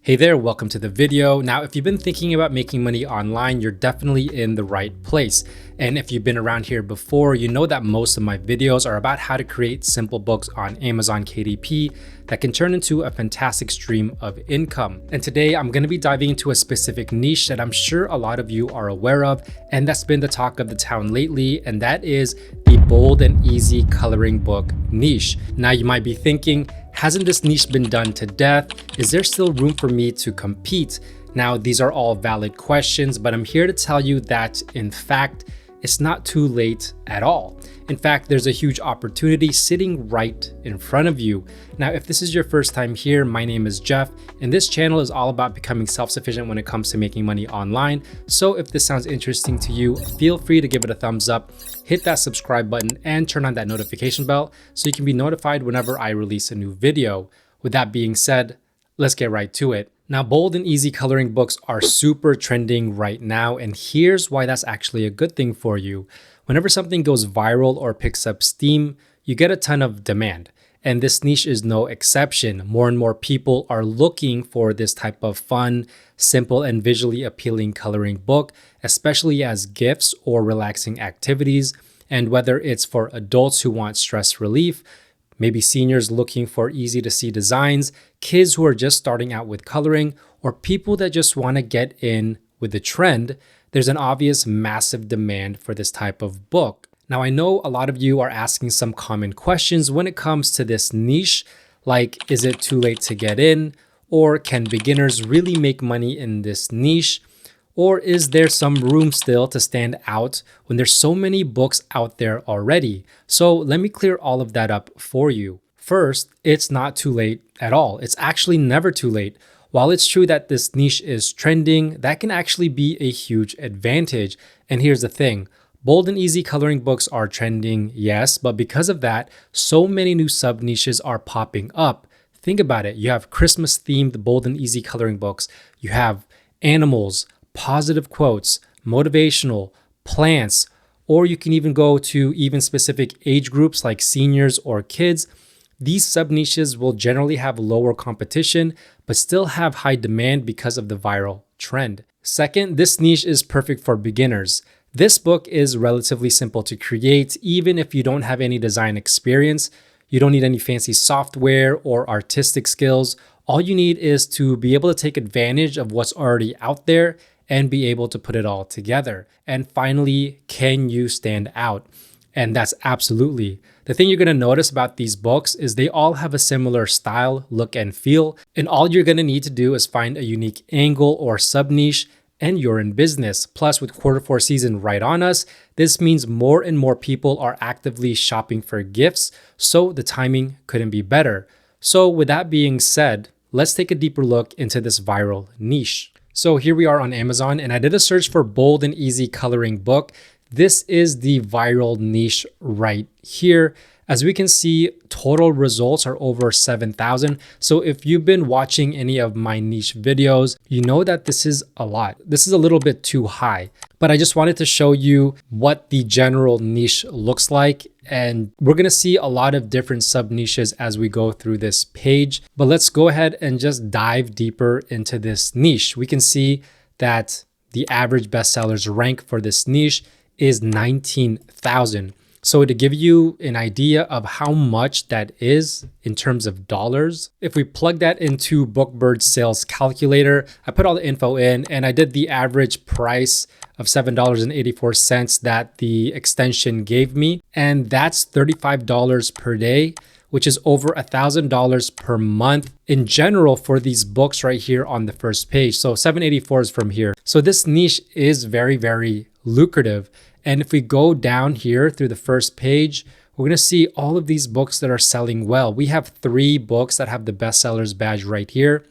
Hey there, welcome to the video. Now, if you've been thinking about making money online, you're definitely in the right place. And if you've been around here before, you know that most of my videos are about how to create simple books on Amazon KDP that can turn into a fantastic stream of income. And today I'm going to be diving into a specific niche that I'm sure a lot of you are aware of, and that's been the talk of the town lately, and that is the bold and easy coloring book niche. Now you might be thinking, hasn't this niche been done to death? Is there still room for me to compete? Now, these are all valid questions, but I'm here to tell you that, in fact, it's not too late at all. In fact, there's a huge opportunity sitting right in front of you. Now, if this is your first time here, my name is Jeff, and this channel is all about becoming self-sufficient when it comes to making money online. So if this sounds interesting to you, feel free to give it a thumbs up, hit that subscribe button, and turn on that notification bell so you can be notified whenever I release a new video. With that being said, let's get right to it. Now, bold and easy coloring books are super trending right now, and here's why that's actually a good thing for you. Whenever something goes viral or picks up steam, you get a ton of demand. And this niche is no exception. More and more people are looking for this type of fun, simple, and visually appealing coloring book, especially as gifts or relaxing activities. And whether it's for adults who want stress relief, maybe seniors looking for easy to see designs, kids who are just starting out with coloring, or people that just want to get in with the trend, there's an obvious massive demand for this type of book. Now, I know a lot of you are asking some common questions when it comes to this niche, like, is it too late to get in? Or can beginners really make money in this niche? Or is there some room still to stand out when there's so many books out there already? So let me clear all of that up for you. First, it's not too late at all. It's actually never too late. While it's true that this niche is trending, that can actually be a huge advantage. And here's the thing. Bold and easy coloring books are trending, yes, but because of that, so many new sub niches are popping up. Think about it. You have Christmas themed bold and easy coloring books. You have animals, positive quotes, motivational, plants, or you can even go to even specific age groups like seniors or kids. These sub niches will generally have lower competition, but still have high demand because of the viral trend. Second, this niche is perfect for beginners. This book is relatively simple to create, even if you don't have any design experience. You don't need any fancy software or artistic skills. All you need is to be able to take advantage of what's already out there and be able to put it all together. And finally, can you stand out? And that's absolutely. The thing you're going to notice about these books is they all have a similar style, look, and feel. And all you're going to need to do is find a unique angle or sub niche, and you're in business. Plus, with Q4 season right on us, this means more and more people are actively shopping for gifts, so the timing couldn't be better. So with that being said, let's take a deeper look into this viral niche. So here we are on Amazon, and I did a search for bold and easy coloring book. This is the viral niche right here. As we can see, total results are over 7,000. So if you've been watching any of my niche videos, you know that this is a lot. This is a little bit too high, but I just wanted to show you what the general niche looks like. And we're going to see a lot of different sub niches as we go through this page, but let's go ahead and just dive deeper into this niche. We can see that the average bestsellers rank for this niche is 19,000. So to give you an idea of how much that is in terms of dollars, if we plug that into Bookbird's sales calculator, I put all the info in and I did the average price of $7.84 that the extension gave me. And that's $35 per day, which is over $1,000 per month in general for these books right here on the first page. So $7.84 is from here. So this niche is very, very lucrative. And if we go down here through the first page, we're going to see all of these books that are selling well. We have 3 books that have the bestsellers badge right here.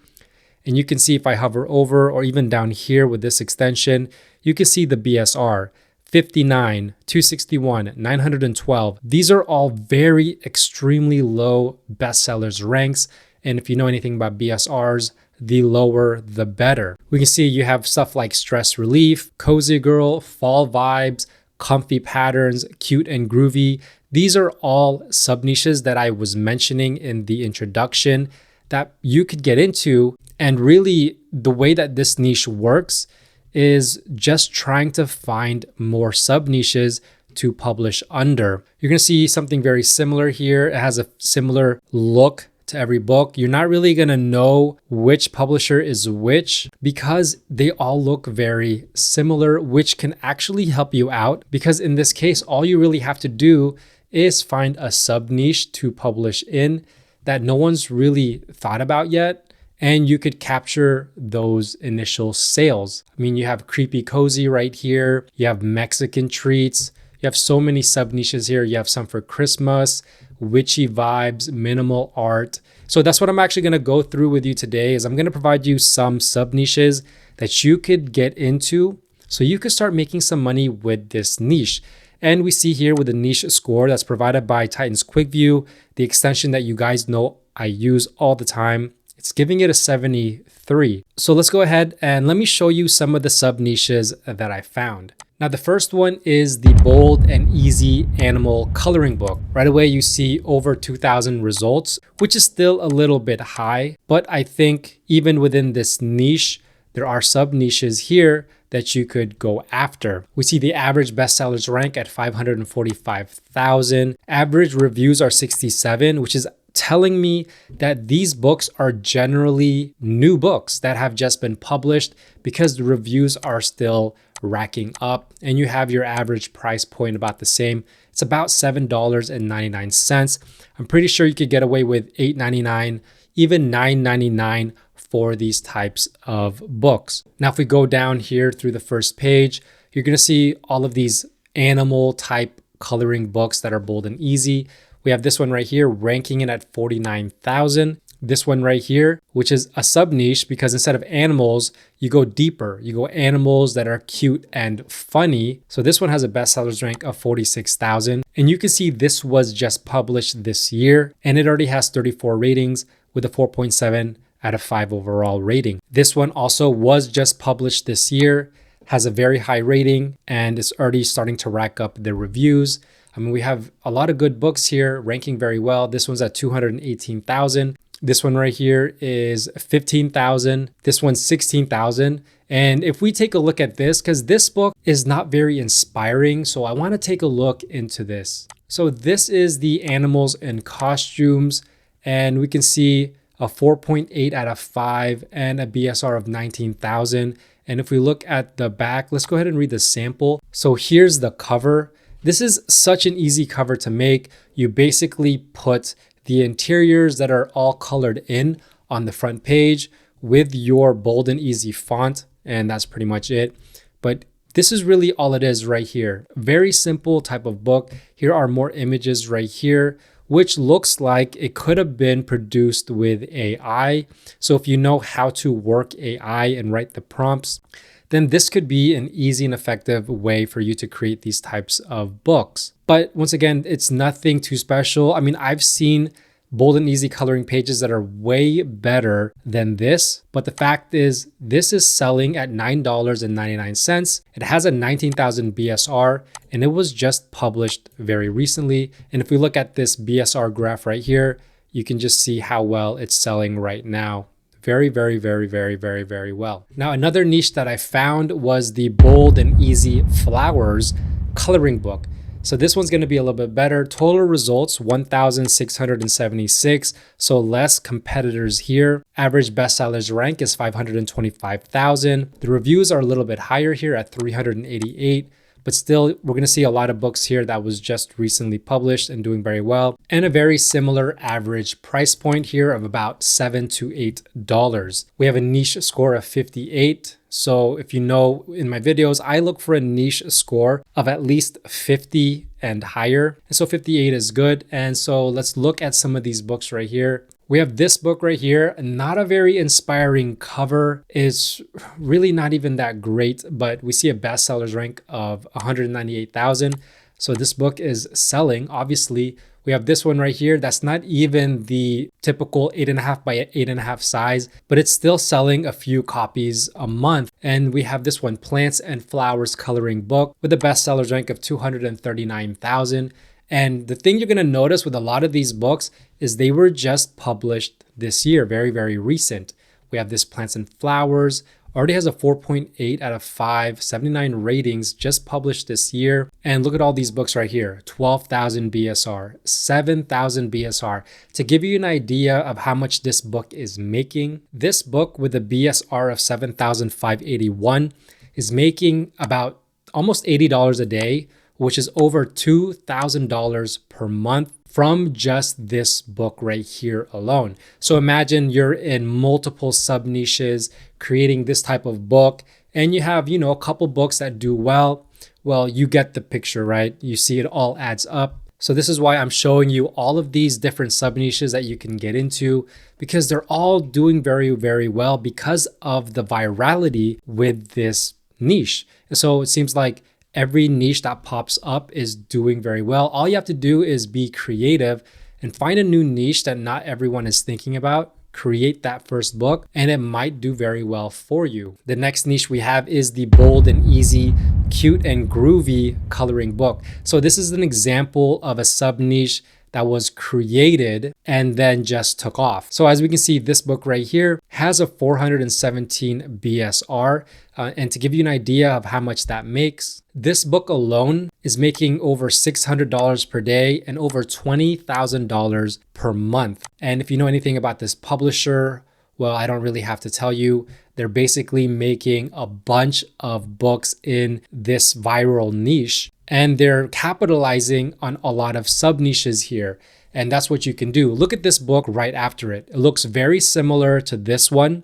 And you can see if I hover over or even down here with this extension, you can see the BSR, 59, 261, 912. These are all very extremely low bestsellers ranks. And if you know anything about BSRs, the lower the better. We can see you have stuff like stress relief, cozy girl, fall vibes, comfy patterns, cute and groovy. These are all sub niches that I was mentioning in the introduction that you could get into And really, the way that this niche works is just trying to find more sub niches to publish under. You're going to see something very similar here. It has a similar look to every book. You're not really going to know which publisher is which because they all look very similar, which can actually help you out because in this case, all you really have to do is find a sub niche to publish in that no one's really thought about yet. And you could capture those initial sales. I mean, you have creepy cozy right here. You have Mexican treats. You have so many sub niches here. You have some for Christmas, witchy vibes, minimal art. So that's what I'm actually going to go through with you today is I'm going to provide you some sub niches that you could get into so you could start making some money with this niche. And we see here with the niche score that's provided by Titan's Quick View, the extension that you guys know I use all the time. It's giving it a 73. So let's go ahead and let me show you some of the sub niches that I found. Now, the first one is the Bold and Easy Animal Coloring Book. Right away, you see over 2,000 results, which is still a little bit high. But I think even within this niche, there are sub niches here that you could go after. We see the average bestsellers rank at 545,000. Average reviews are 67, which is telling me that these books are generally new books that have just been published because the reviews are still racking up and you have your average price point about the same. It's about $7.99. I'm pretty sure you could get away with $8.99, even $9.99 for these types of books. Now, if we go down here through the first page, you're going to see all of these animal type coloring books that are bold and easy. We have this one right here ranking it at 49,000. This one right here, which is a sub niche because instead of animals, you go deeper. You go animals that are cute and funny. So this one has a bestsellers rank of 46,000. And you can see this was just published this year and it already has 34 ratings with a 4.7 out of 5 overall rating. This one also was just published this year, has a very high rating and it's already starting to rack up the reviews. I mean, we have a lot of good books here ranking very well. This one's at 218,000. This one right here is 15,000. This one's 16,000. And if we take a look at this, because this book is not very inspiring, so I want to take a look into this. So this is the animals and costumes, and we can see a 4.8 out of 5 and a BSR of 19,000. And if we look at the back, let's go ahead and read the sample. So here's the cover. This is such an easy cover to make. You basically put the interiors that are all colored in on the front page with your bold and easy font, and that's pretty much it. But this is really all it is right here. Very simple type of book. Here are more images right here, which looks like it could have been produced with AI. So if you know how to work AI and write the prompts, then this could be an easy and effective way for you to create these types of books. But once again, it's nothing too special. I mean, I've seen bold and easy coloring pages that are way better than this. But the fact is, this is selling at $9.99. It has a 19,000 BSR and it was just published very recently. And if we look at this BSR graph right here, you can just see how well it's selling right now. Very, very, very, very, very, very well. Now, another niche that I found was the bold and easy flowers coloring book. So this one's going to be a little bit better. Total results, 1,676. So less competitors here. Average bestsellers rank is 525,000. The reviews are a little bit higher here at 388. But still, we're going to see a lot of books here that was just recently published and doing very well. And a very similar average price point here of about $7 to $8. We have a niche score of 58. So if you know in my videos, I look for a niche score of at least 50 and higher. And so 58 is good. And so let's look at some of these books right here. We have this book right here, not a very inspiring cover. It's really not even that great, but we see a bestsellers rank of 198,000. So this book is selling, obviously. We have this one right here. That's not even the typical 8.5 by 8.5 size, but it's still selling a few copies a month. And we have this one, Plants and Flowers Coloring Book, with a bestsellers rank of 239,000. And the thing you're going to notice with a lot of these books is they were just published this year, very, very recent. We have this Plants and Flowers. Already has a 4.8 out of 5, 79 ratings, just published this year. And look at all these books right here, 12,000 BSR, 7,000 BSR. To give you an idea of how much this book is making, this book with a BSR of 7,581 is making about almost $80 a day, which is over $2,000 per month from just this book right here alone. So imagine you're in multiple sub niches creating this type of book, and you have, a couple books that do well. Well, you get the picture, right? You see it all adds up. So this is why I'm showing you all of these different sub niches that you can get into, because they're all doing very, very well because of the virality with this niche. And so it seems like every niche that pops up is doing very well. All you have to do is be creative and find a new niche that not everyone is thinking about. Create that first book, and it might do very well for you. The next niche we have is the bold and easy, cute and groovy coloring book. So this is an example of a sub niche that was created and then just took off. So as we can see, this book right here has a 417 BSR. And to give you an idea of how much that makes, this book alone is making over $600 per day and over $20,000 per month. And if you know anything about this publisher, well, I don't really have to tell you. They're basically making a bunch of books in this viral niche, and they're capitalizing on a lot of sub niches here. And that's what you can do. Look at this book right after it. It looks very similar to this one,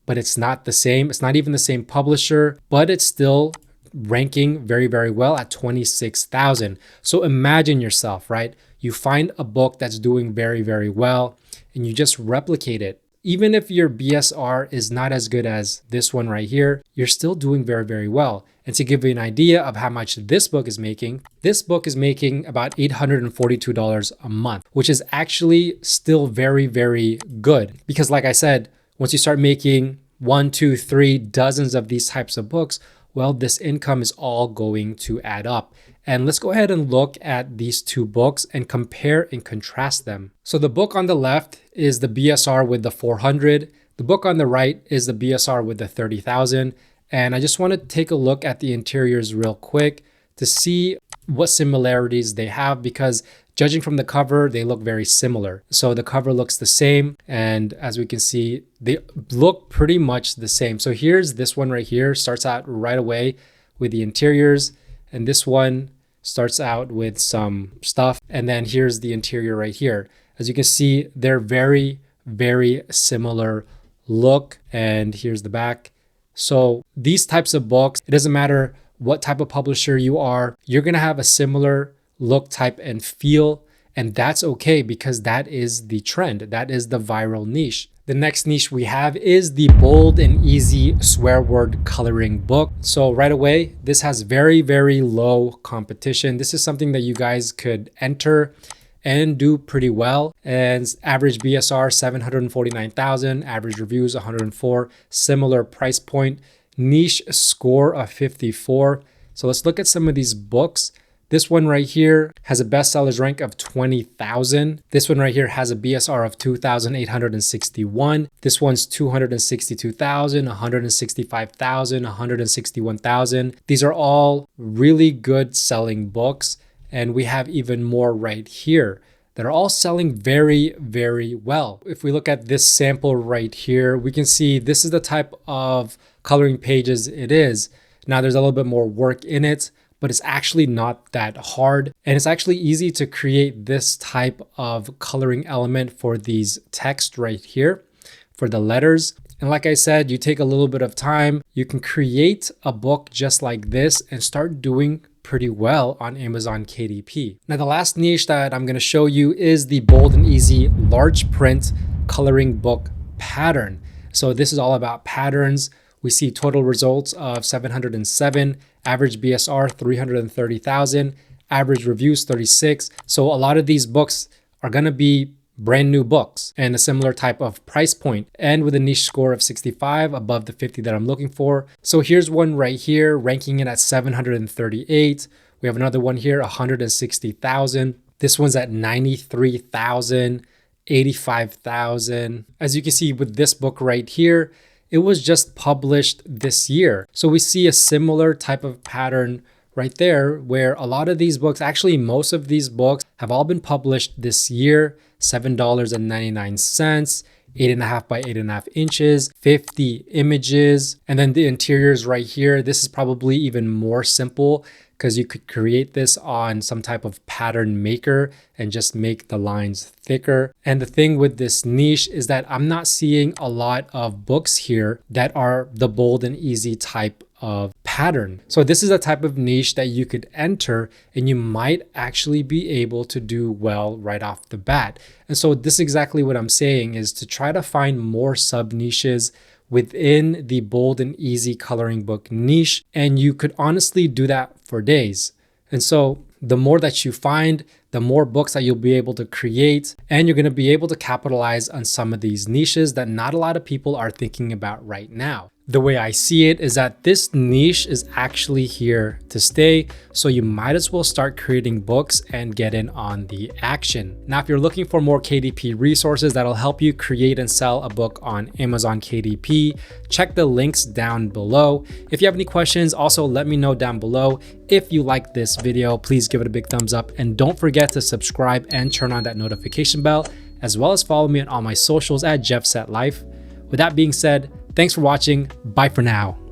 but it's not the same. It's not even the same publisher, but it's still ranking very, very well at 26,000. So imagine yourself, right? You find a book that's doing very, very well, and you just replicate it. Even if your BSR is not as good as this one right here, you're still doing very, very well. And to give you an idea of how much this book is making about $842 a month, which is actually still very, very good. Because like I said, once you start making 1, 2, 3 dozens of these types of books, well, this income is all going to add up. And let's go ahead and look at these two books and compare and contrast them. So the book on the left is the BSR with the 400. The book on the right is the BSR with the 30,000. And I just want to take a look at the interiors real quick to see what similarities they have, because judging from the cover, they look very similar. So the cover looks the same. And as we can see, they look pretty much the same. So here's this one right here, starts out right away with the interiors. And this one starts out with some stuff. And then here's the interior right here. As you can see, they're very, very similar look. And here's the back. So these types of books, it doesn't matter what type of publisher you are, you're going to have a similar look, type, and feel. And that's okay, because that is the trend. That is the viral niche. The next niche we have is the bold and easy swear word coloring book. So right away, this has very, very low competition. This is something that you guys could enter and do pretty well. And average BSR, 749,000, average reviews, 104, similar price point, niche score of 54. So let's look at some of these books. This one right here has a bestsellers rank of 20,000. This one right here has a BSR of 2,861. This one's 262,000, 165,000, 161,000. These are all really good selling books. And we have even more right here that are all selling very, very well. If we look at this sample right here, we can see this is the type of coloring pages it is. Now there's a little bit more work in it, but it's actually not that hard. And it's actually easy to create this type of coloring element for these text right here, for the letters. And like I said, you take a little bit of time, you can create a book just like this and start doing pretty well on Amazon KDP. Now, the last niche that I'm going to show you is the bold and easy large print coloring book pattern. So this is all about patterns. We see total results of 707, average BSR 330,000, average reviews 36. So a lot of these books are going to be brand new books and a similar type of price point, and with a niche score of 65, above the 50 that I'm looking for. So here's one right here, ranking it at 738. We have another one here, 160,000. This one's at 93,000. 85,000. As you can see with this book right here, it was just published this year. So we see a similar type of pattern right there where a lot of these books, actually most of these books have all been published this year, $7.99, 8.5 by 8.5 inches, 50 images. And then the interiors right here, this is probably even more simple because you could create this on some type of pattern maker and just make the lines thicker. And the thing with this niche is that I'm not seeing a lot of books here that are the bold and easy type of pattern. So this is a type of niche that you could enter and you might actually be able to do well right off the bat. And so this is exactly what I'm saying, is to try to find more sub niches within the bold and easy coloring book niche. And you could honestly do that for days. And so the more that you find, the more books that you'll be able to create, and you're going to be able to capitalize on some of these niches that not a lot of people are thinking about right now. The way I see it is that this niche is actually here to stay, so you might as well start creating books and get in on the action. Now, if you're looking for more KDP resources that'll help you create and sell a book on Amazon KDP, check the links down below. If you have any questions, also let me know down below. If you like this video, please give it a big thumbs up and don't forget to subscribe and turn on that notification bell, as well as follow me on all my socials at JeffSetLife. With that being said, thanks for watching. Bye for now.